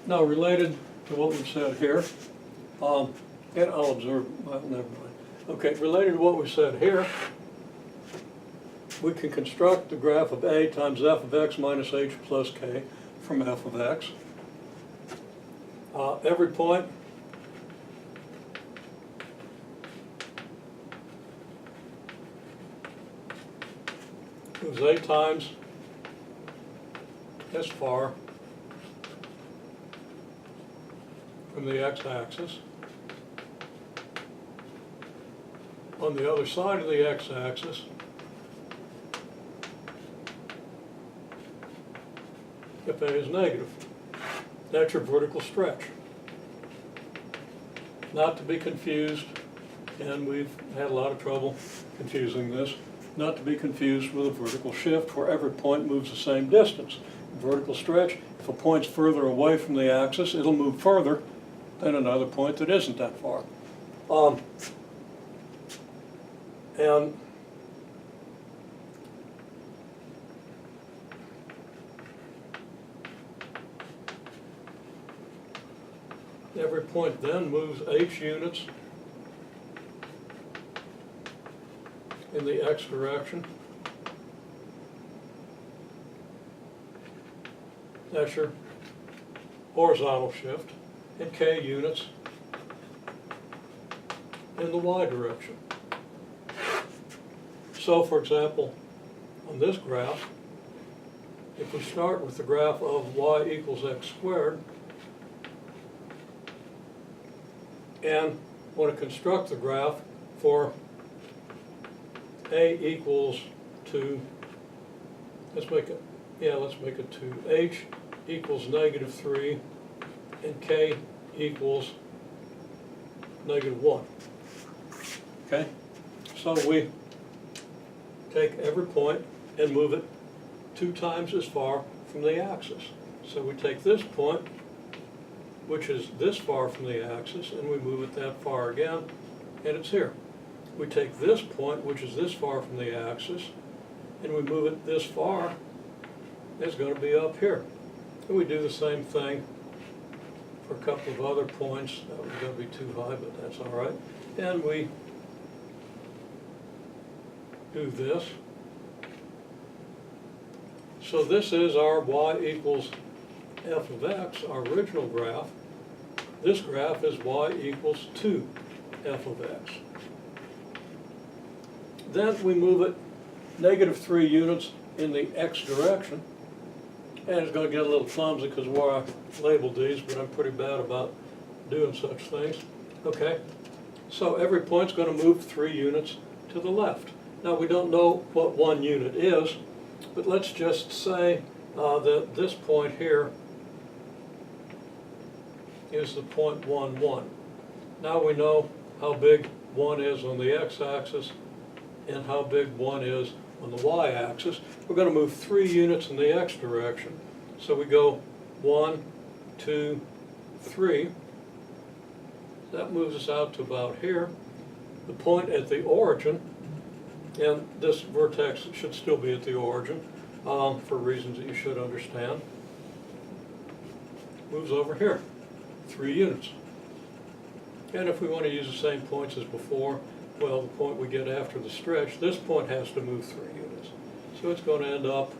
Now, related to what we said here, and I'll observe, well, never mind. Okay, related to what we said here, we can construct the graph of A times f of x minus h plus k from f of x. Every point is A times as far from the x-axis. On the other side of the x-axis, if A is negative. That's your vertical stretch. Not to be confused, and we've had a lot of trouble confusing this, not to be confused with a vertical shift where every point moves the same distance. Vertical stretch, if a point's further away from the axis, it'll move further than another point that isn't that far. And every point then moves h units in the x direction. That's your horizontal shift, and k units in the y direction. So, for example, on this graph, if we start with the graph of y equals x squared, and want to construct the graph for a equals to, let's make it 2, h equals -3, and k equals -1. Okay? So we take every point and move it 2 times as far from the axis. So we take this point, which is this far from the axis, and we move it that far again, and it's here. We take this point, which is this far from the axis, and we move it this far, it's going to be up here. And we do the same thing for a couple of other points. That was going to be too high, but that's all right. And we do this. So this is our y equals f of x, our original graph. This graph is y equals 2 f of x. Then we move it -3 units in the x direction. And it's going to get a little clumsy because of where I labeled these, but I'm pretty bad about doing such things. Okay, so every point's going to move 3 units to the left. Now we don't know what 1 unit is, but let's just say that this point here is the point 1, 1. Now we know how big 1 is on the x-axis and how big 1 is on the y-axis. We're going to move 3 units in the x direction. So we go 1, 2, 3. That moves us out to about here. The point at the origin, and this vertex should still be at the origin for reasons that you should understand, moves over here, 3 units. And if we want to use the same points as before, well, the point we get after the stretch, this point has to move 3 units. So it's going to end up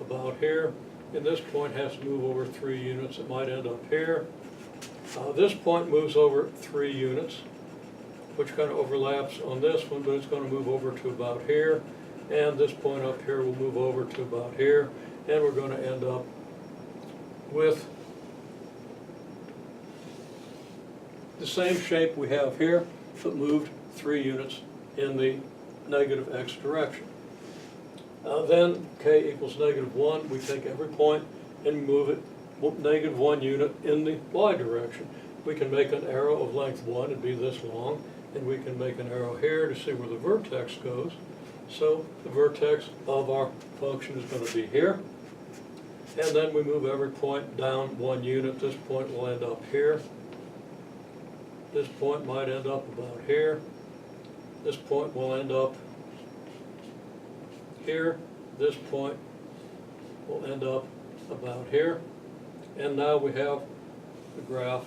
about here, and this point has to move over 3 units. It might end up here. This point moves over 3 units, which kind of overlaps on this one, but it's going to move over to about here. And this point up here will move over to about here, and we're going to end up with the same shape we have here, but moved 3 units in the negative x direction. Then k equals -1. We take every point and move it -1 unit in the y direction. We can make an arrow of length 1, it'd be this long, and we can make an arrow here to see where the vertex goes. So the vertex of our function is going to be here. And then we move every point down 1 unit. This point will end up here. This point might end up about here. This point will end up here. This point will end up about here. And now we have the graph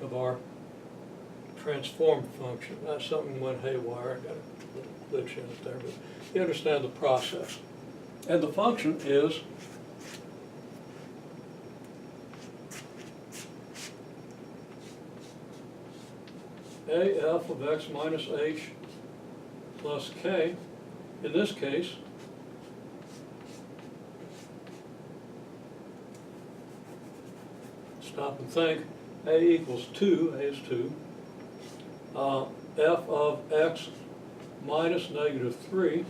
of our transform function. That's something went haywire, I got a glitch in it there, but you understand the process. And the function is AF of x minus h plus k. In this case, stop and think, A equals 2, A is 2, f of x minus negative 3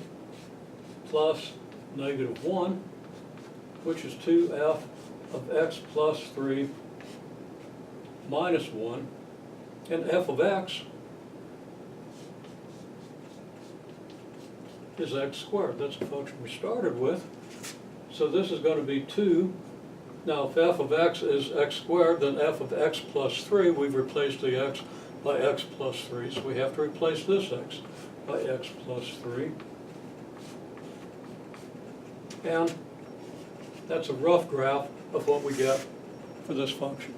plus negative 1, which is 2f of x plus 3 minus 1, and f of x is x squared. That's the function we started with. So this is going to be 2. Now if f of x is x squared, then f of x plus 3, we've replaced the x by x plus 3. So we have to replace this x by x plus 3. And that's a rough graph of what we get for this function.